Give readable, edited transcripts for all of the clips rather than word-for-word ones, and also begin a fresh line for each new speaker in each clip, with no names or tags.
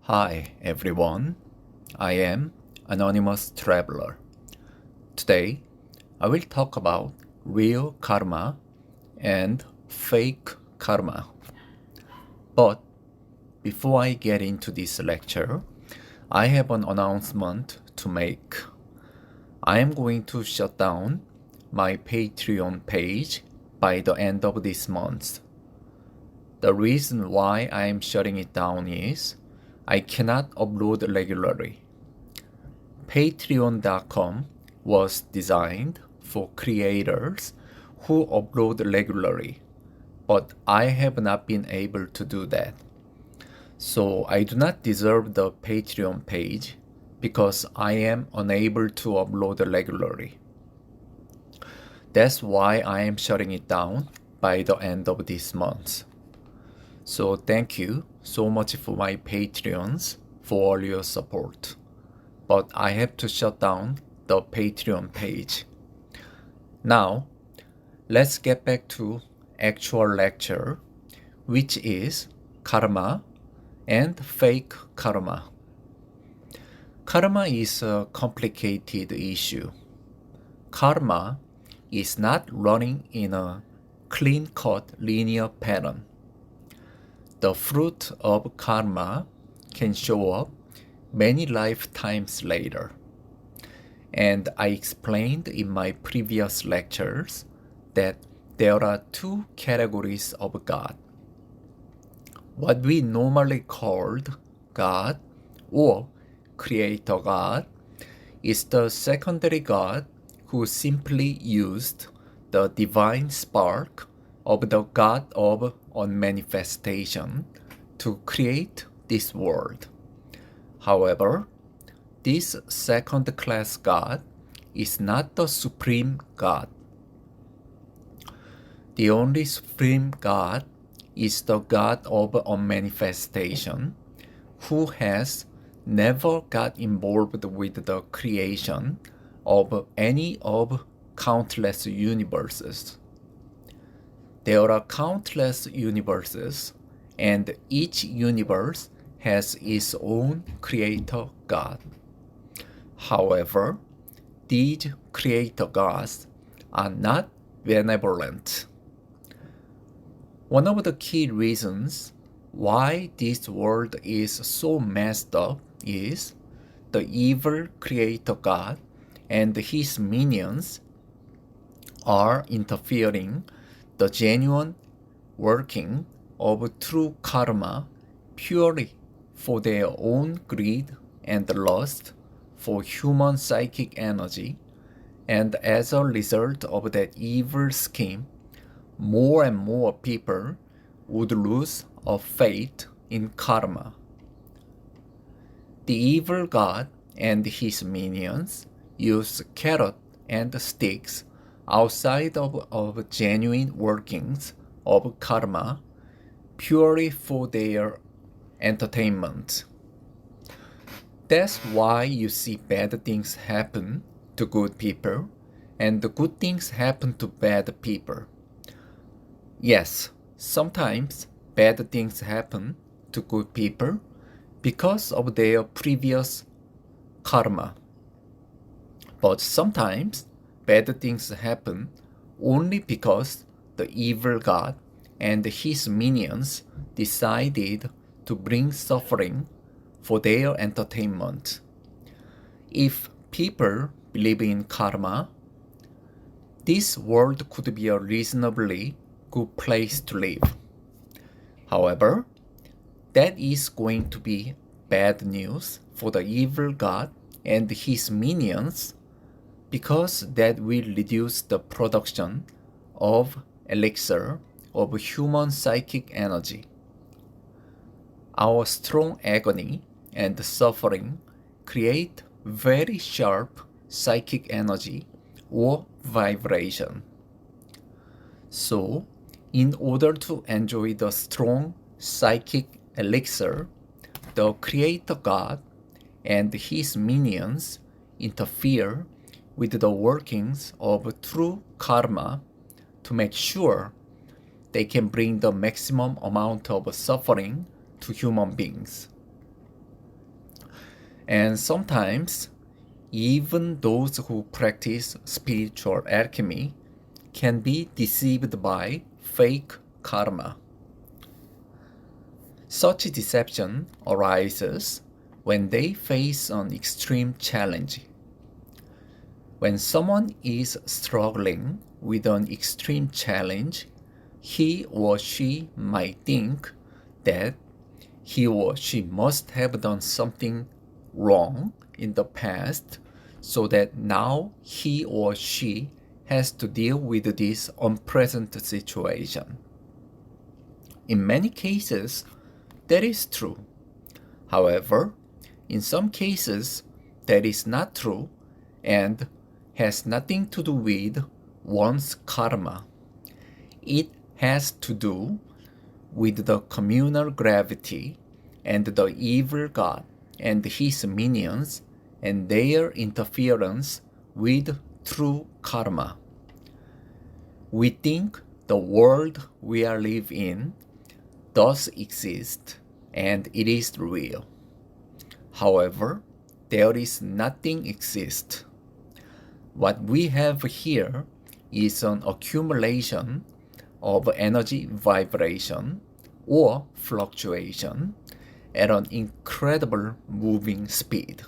Hi everyone, I am Anonymous Traveler. Today, I will talk about real karma and fake karma. But before I get into this lecture, I have an announcement to make. I am going to shut down my Patreon page by the end of this month. The reason why I am shutting it down is I cannot upload regularly. Patreon.com was designed for creators who upload regularly, but I have not been able to do that. So I do not deserve the Patreon page because I am unable to upload regularly. That's why I am shutting it down by the end of this month. So thank you so much for my Patreons for all your support. But I have to shut down the Patreon page. Now, let's get back to actual lecture, which is karma and fake karma. Karma is a complicated issue. Karma is not running in a clean-cut linear pattern. The fruit of karma can show up many lifetimes later. And I explained in my previous lectures that there are two categories of God. What we normally called God or Creator God is the secondary God who simply used the divine spark of the God of unmanifestation to create this world. However, this second-class God is not the supreme God. The only supreme God is the God of unmanifestation, who has never got involved with the creation of any of countless universes. There are countless universes, and each universe has its own creator God. However, these creator gods are not benevolent. One of the key reasons why this world is so messed up is the evil creator God and his minions are interfering the genuine working of true karma purely for their own greed and lust for human psychic energy, and as a result of that evil scheme, more and more people would lose a faith in karma. The evil God and his minions use carrot and sticks outside of genuine workings of karma purely for their entertainment. That's why you see bad things happen to good people and the good things happen to bad people. Yes, sometimes bad things happen to good people because of their previous karma. But sometimes bad things happen only because the evil God and his minions decided to bring suffering for their entertainment. If people believe in karma, this world could be a reasonably good place to live. However, that is going to be bad news for the evil God and his minions because that will reduce the production of elixir of human psychic energy. Our strong agony and suffering create very sharp psychic energy or vibration. So, in order to enjoy the strong psychic elixir, the Creator God and his minions interfere with the workings of true karma to make sure they can bring the maximum amount of suffering to human beings. And sometimes, even those who practice spiritual alchemy can be deceived by fake karma. Such deception arises when they face an extreme challenge. When someone is struggling with an extreme challenge, he or she might think that he or she must have done something wrong in the past, so that now he or she has to deal with this unpleasant situation. In many cases, that is true. However, in some cases, that is not true and has nothing to do with one's karma. It has to do with the communal gravity and the evil god and his minions and their interference with true karma. We think the world we live in does exist and it is real. However, there is nothing exist. What we have here is an accumulation of energy vibration or fluctuation at an incredible moving speed.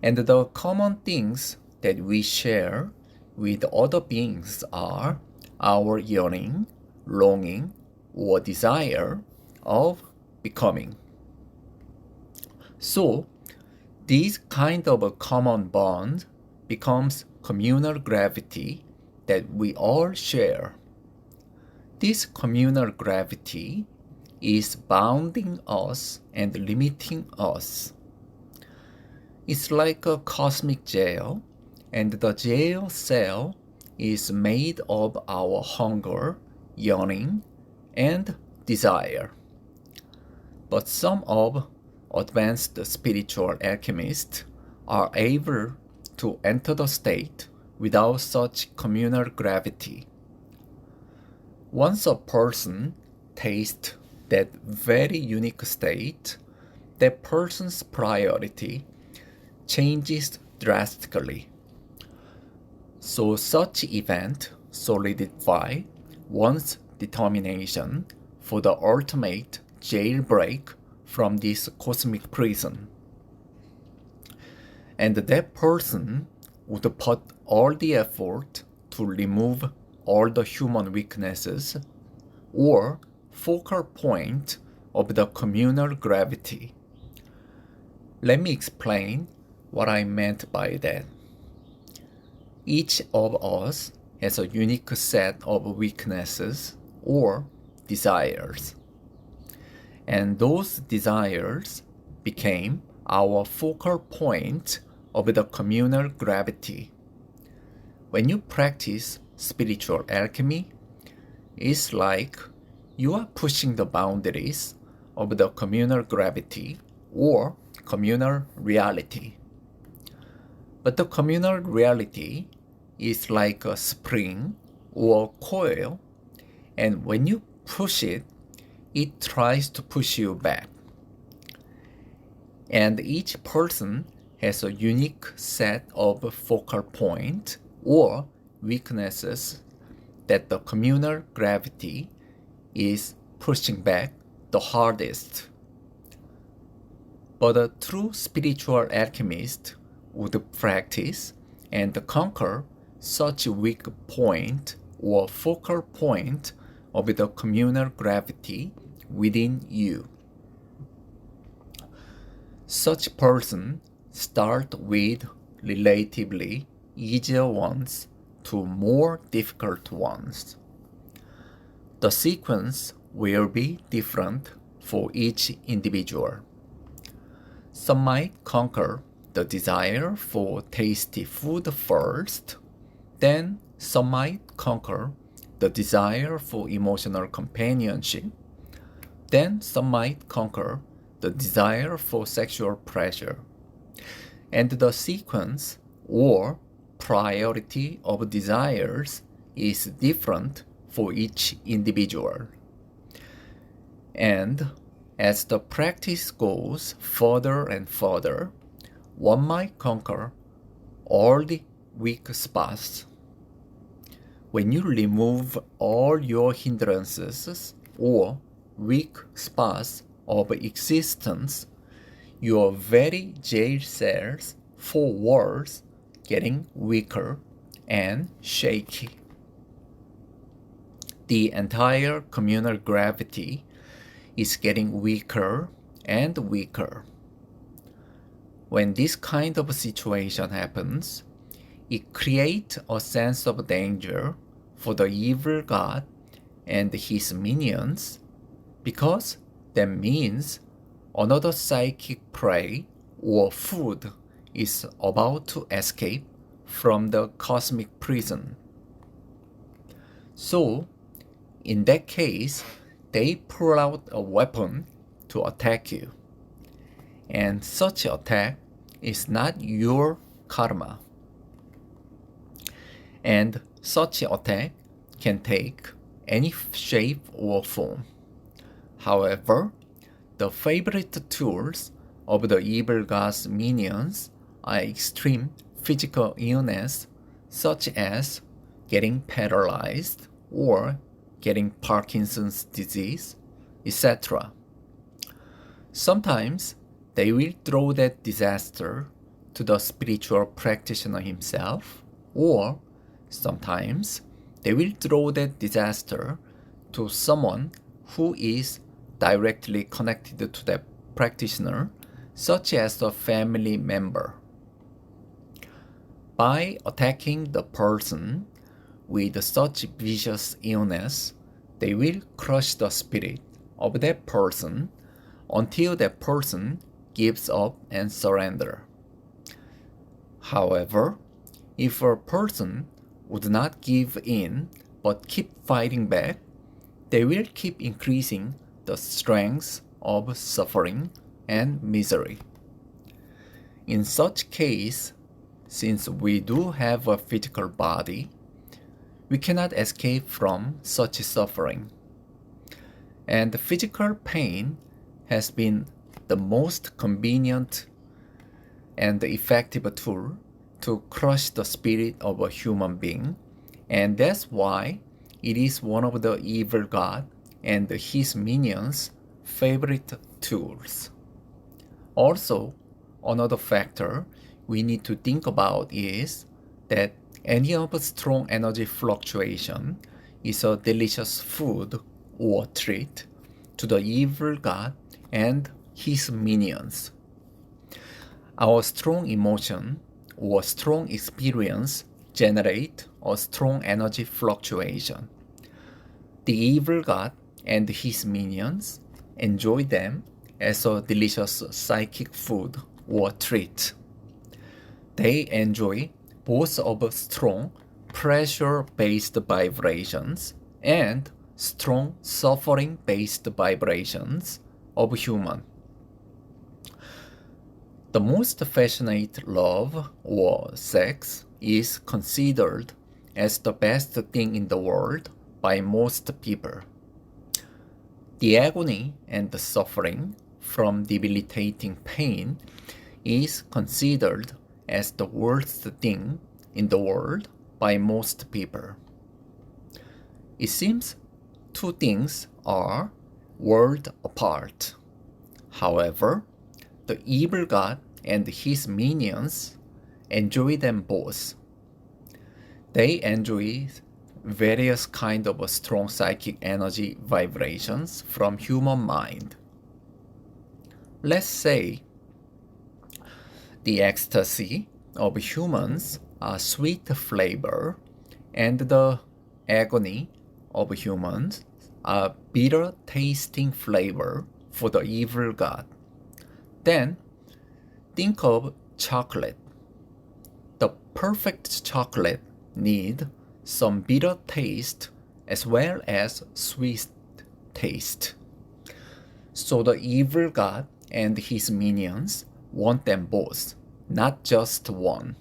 And the common things that we share with other beings are our yearning, longing, or desire of becoming. So, this kind of a common bond becomes communal gravity that we all share. This communal gravity is bounding us and limiting us. It's like a cosmic jail, and the jail cell is made of our hunger, yearning, and desire. But some of advanced spiritual alchemists are able to enter the state without such communal gravity. Once a person tastes that very unique state, that person's priority changes drastically. So such event solidify one's determination for the ultimate jailbreak from this cosmic prison. And that person would put all the effort to remove all the human weaknesses or focal point of the communal gravity. Let me explain what I meant by that. Each of us has a unique set of weaknesses or desires. And those desires became our focal point of the communal gravity. When you practice spiritual alchemy, it's like you are pushing the boundaries of the communal gravity or communal reality. But the communal reality is like a spring or coil, and when you push it, it tries to push you back. And each person has a unique set of focal point or weaknesses that the communal gravity is pushing back the hardest. But a true spiritual alchemist would practice and conquer such a weak point or focal point of the communal gravity within you. Such person start with relatively easier ones to more difficult ones. The sequence will be different for each individual. Some might conquer the desire for tasty food first, then some might conquer the desire for emotional companionship, then some might conquer the desire for sexual pleasure. And the sequence or priority of desires is different for each individual. And As the practice goes further and further, one might conquer all the weak spots. When you remove all your hindrances or weak spots of existence, your very jail cells, 4 walls, getting weaker and shaky. The entire communal gravity is getting weaker and weaker. When this kind of situation happens, it creates a sense of danger for the evil god and his minions, because that means another psychic prey or food is about to escape from the cosmic prison. So, in that case, they pull out a weapon to attack you. And such attack is not your karma. And such attack can take any shape or form. However, the favorite tools of the evil god's minions are extreme physical illness, such as getting paralyzed or getting Parkinson's disease, etc. Sometimes they will throw that disaster to the spiritual practitioner himself, or sometimes they will throw that disaster to someone who is directly connected to that practitioner, such as a family member. By attacking the person with such vicious illness, they will crush the spirit of that person until that person gives up and surrenders. However, if a person would not give in but keep fighting back, they will keep increasing the strength of suffering and misery. In such case, since we do have a physical body, we cannot escape from such suffering. And physical pain has been the most convenient and effective tool to crush the spirit of a human being, and that's why it is one of the evil god and his minions' favorite tools. Also, another factor we need to think about is that any of strong energy fluctuation is a delicious food or treat to the evil god and his minions. Our strong emotion or strong experience generate a strong energy fluctuation. The evil god and his minions enjoy them as a delicious psychic food or treat. They enjoy both of strong pressure-based vibrations and strong suffering-based vibrations of human. The most passionate love or sex is considered as the best thing in the world by most people. The agony and the suffering from debilitating pain is considered as the worst thing in the world by most people. It seems two things are worlds apart. However, the evil god and his minions enjoy them both. They enjoy various kinds of strong psychic energy vibrations from human mind. Let's say the ecstasy of humans are sweet flavor and the agony of humans are bitter tasting flavor for the evil god. Then think of chocolate. The perfect chocolate needs some bitter taste as well as sweet taste. So the evil god and his minions want them both, not just one.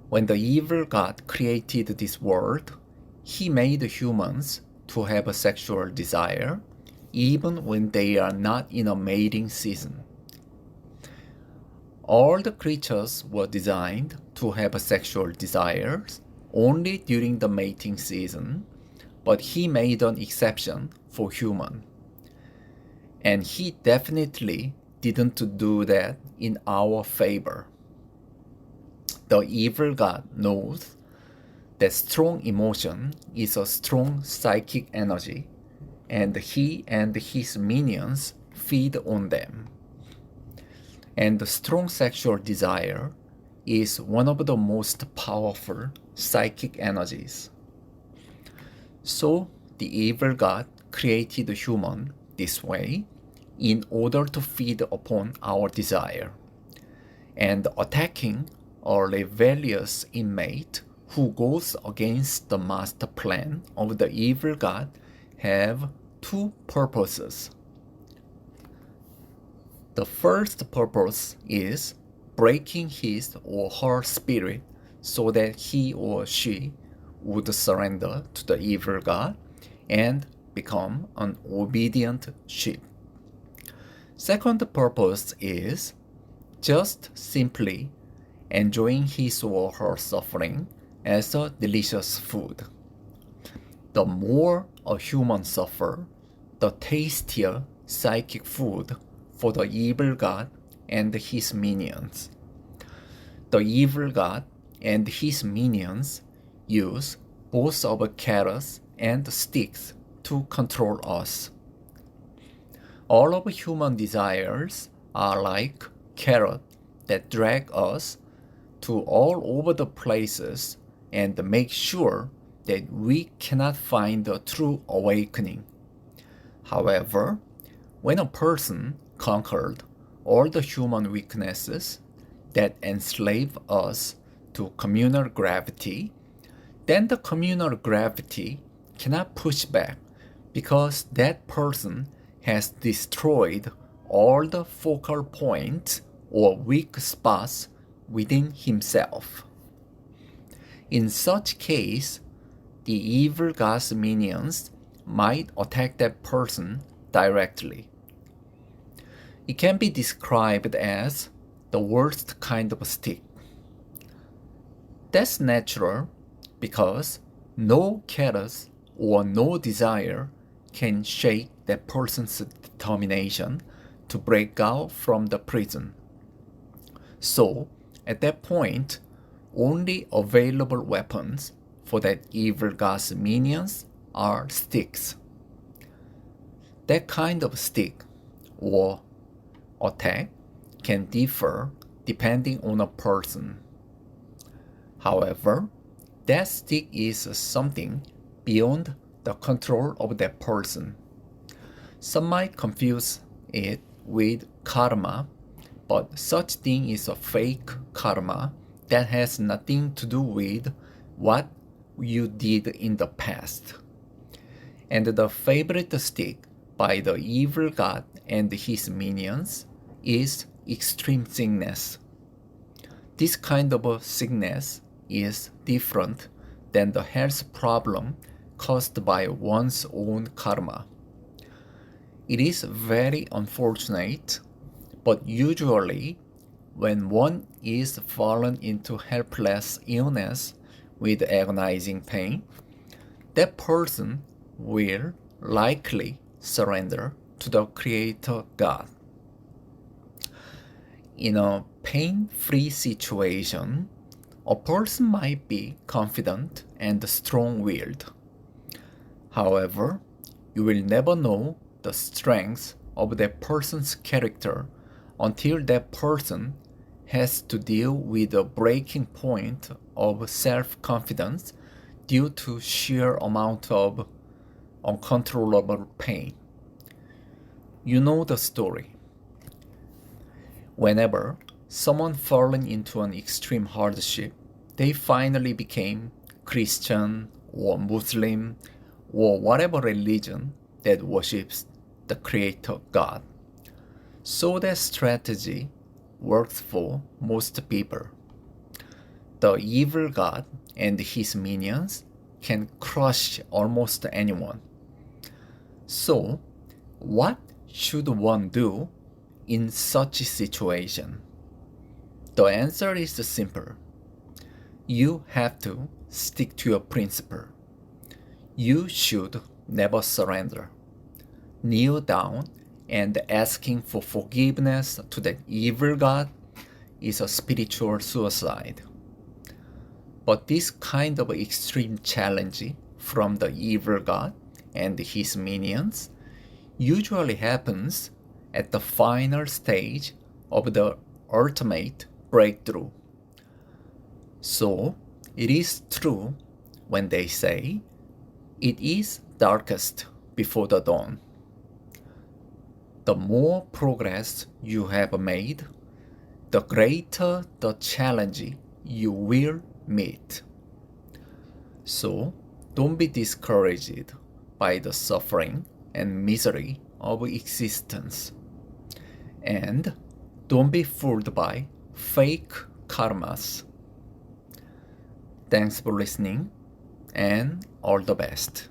When the evil god created this world, he made humans to have a sexual desire even when they are not in a mating season. All the creatures were designed to have sexual desires only during the mating season, but he made an exception for human. And he definitely didn't do that in our favor. The evil god knows that strong emotion is a strong psychic energy, and he and his minions feed on them. And the strong sexual desire is one of the most powerful psychic energies. So the evil god created human this way in order to feed upon our desire, and attacking a rebellious inmate who goes against the master plan of the evil god have two purposes. The first purpose is breaking his or her spirit so that he or she would surrender to the evil god and become an obedient sheep. Second purpose is just simply enjoying his or her suffering as a delicious food. The more a human suffers, the tastier psychic food for the evil god and his minions. The evil god and his minions use both of carrots and sticks to control us. All of human desires are like carrots that drag us to all over the places and make sure that we cannot find the true awakening. However, when a person conquered all the human weaknesses that enslave us to communal gravity, then the communal gravity cannot push back because that person has destroyed all the focal points or weak spots within himself. In such case, the evil god's minions might attack that person directly. It can be described as the worst kind of stick. That's natural because no carrots or no desire can shake that person's determination to break out from the prison. So, at that point, only available weapons for that evil god's minions are sticks. That kind of stick or attack can differ depending on a person. However, that stick is something beyond the control of that person. Some might confuse it with karma, but such thing is a fake karma that has nothing to do with what you did in the past. And the favorite stick by the evil god and his minions is extreme sickness. This kind of sickness is different than the health problem caused by one's own karma. It is very unfortunate, but usually when one is fallen into helpless illness with agonizing pain, that person will likely surrender to the Creator God. In a pain-free situation, a person might be confident and strong-willed. However, you will never know the strength of that person's character until that person has to deal with the breaking point of self-confidence due to sheer amount of uncontrollable pain. You know the story. Whenever someone fallen into an extreme hardship, they finally became Christian or Muslim or whatever religion that worships the Creator God. So that strategy works for most people. The evil God and his minions can crush almost anyone. So, What should one do in such a situation? The answer is simple. You have to stick to your principle. You should never surrender. Kneel down and asking for forgiveness to the evil God is a spiritual suicide. But this kind of extreme challenge from the evil God and his minions usually happens at the final stage of the ultimate breakthrough. So it is true when they say, it is darkest before the dawn. The more progress you have made, the greater the challenge you will meet. So don't be discouraged by the suffering and misery of existence. And don't be fooled by fake karmas. Thanks for listening and all the best.